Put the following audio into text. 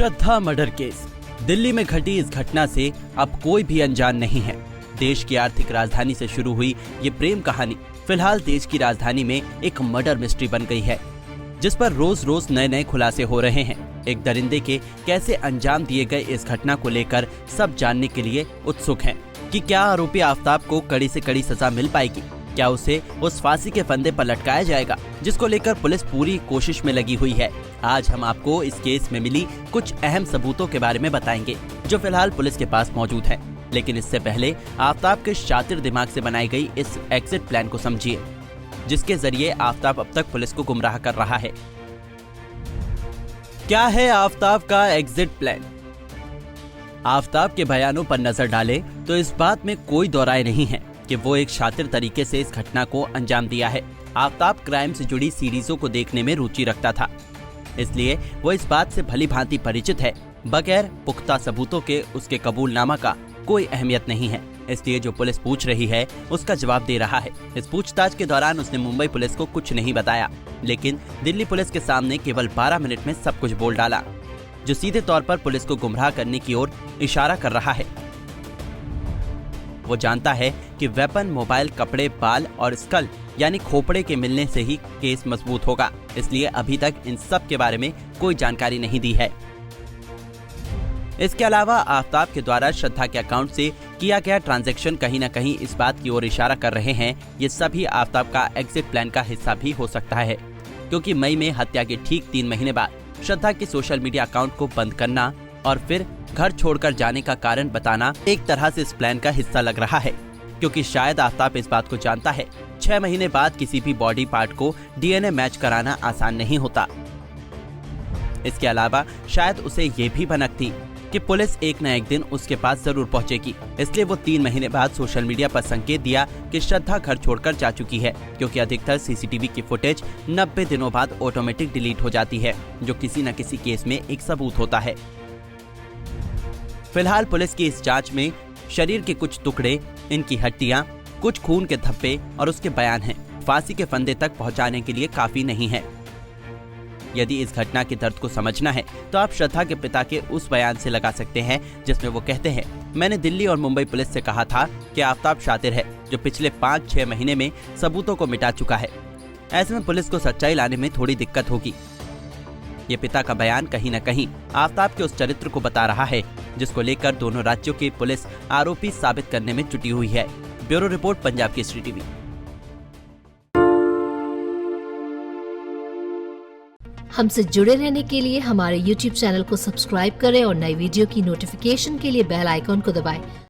श्रद्धा murder case. Delhi में घटी इस घटना से अब कोई भी अनजान नहीं है। देश की आर्थिक राजधानी से शुरू हुई ये प्रेम कहानी फिलहाल देश की राजधानी में एक मर्डर मिस्ट्री बन गई है, जिस पर रोज रोज नए नए खुलासे हो रहे हैं। एक दरिंदे के कैसे अंजाम दिए गए इस घटना को लेकर सब जानने के लिए उत्सुक हैं कि क्या आरोपी आफ्ताब को कड़ी से कड़ी सजा मिल पाएगी, क्या उसे उस फांसी के फंदे पर लटकाया जाएगा, जिसको लेकर पुलिस पूरी कोशिश में लगी हुई है। आज हम आपको इस केस में मिली कुछ अहम सबूतों के बारे में बताएंगे जो फिलहाल पुलिस के पास मौजूद है। लेकिन इससे पहले आफ्ताब के शातिर दिमाग से बनाई गई इस एग्जिट प्लान को समझिए, जिसके जरिए आफ्ताब अब तक पुलिस को गुमराह कर रहा है। क्या है आफ्ताब का एग्जिट प्लान? आफ्ताब के बयानों पर नजर डाले तो इस बात में कोई दो राय नहीं है कि वो एक शातिर तरीके से इस घटना को अंजाम दिया है। आफ्ताब क्राइम से जुड़ी सीरीजों को देखने में रुचि रखता था, इसलिए वो इस बात से भली भांति परिचित है। बगैर पुख्ता सबूतों के उसके कबूलनामा का कोई अहमियत नहीं है, इसलिए जो पुलिस पूछ रही है उसका जवाब दे रहा है। इस पूछताछ के दौरान उसने मुंबई पुलिस को कुछ नहीं बताया, लेकिन दिल्ली पुलिस के सामने केवल 12 मिनट में सब कुछ बोल डाला, जो सीधे तौर पर पुलिस को गुमराह करने की ओर इशारा कर रहा है। वो जानता है कि वेपन, मोबाइल, कपड़े, बाल और स्कल यानी खोपड़े के मिलने से ही केस मजबूत होगा, इसलिए अभी तक इन सब के बारे में कोई जानकारी नहीं दी है। इसके अलावा आफ्ताब के द्वारा श्रद्धा के अकाउंट से किया गया ट्रांजैक्शन कहीं न कहीं इस बात की ओर इशारा कर रहे हैं ये सभी आफ्ताब का एग्जिट प्लान का हिस्सा भी हो सकता है, क्योंकि मई में हत्या के ठीक 3 महीने बाद श्रद्धा के सोशल मीडिया अकाउंट को बंद करना और फिर घर छोड़कर जाने का कारण बताना एक तरह से इस प्लान का हिस्सा लग रहा है, क्योंकि शायद आफ्ताब इस बात को जानता है 6 महीने बाद किसी भी बॉडी पार्ट को डीएनए मैच कराना आसान नहीं होता। इसके अलावा शायद उसे ये भी भनक थी कि पुलिस एक न एक दिन उसके पास जरूर पहुंचेगी, इसलिए वो 3 महीने बाद सोशल मीडिया पर संकेत दिया कि श्रद्धा घर छोड़कर जा चुकी है, क्योंकि अधिकतर सीसीटीवी की फुटेज 90 दिनों बाद ऑटोमेटिक डिलीट हो जाती है, जो किसी न किसी केस में एक सबूत होता है। फिलहाल पुलिस की इस जांच में शरीर के कुछ टुकड़े, इनकी हड्डियां, कुछ खून के धब्बे और उसके बयान हैं, फांसी के फंदे तक पहुंचाने के लिए काफी नहीं है। यदि इस घटना के दर्द को समझना है तो आप श्रद्धा के पिता के उस बयान से लगा सकते हैं जिसमें वो कहते हैं, मैंने दिल्ली और मुंबई पुलिस से कहा था कि आफ्ताब शातिर है जो पिछले 5-6 महीने में सबूतों को मिटा चुका है। ऐसे में पुलिस को सच्चाई लाने में थोड़ी दिक्कत होगी। ये पिता का बयान कहीं न कहीं आफ्ताब के उस चरित्र को बता रहा है जिसको लेकर दोनों राज्यों की पुलिस आरोपी साबित करने में जुटी हुई है। Bureau report, Punjab Kesari TV. हमसे जुड़े रहने के लिए हमारे YouTube चैनल को सब्सक्राइब करें और नई वीडियो की नोटिफिकेशन के लिए बेल आइकॉन को दबाएं।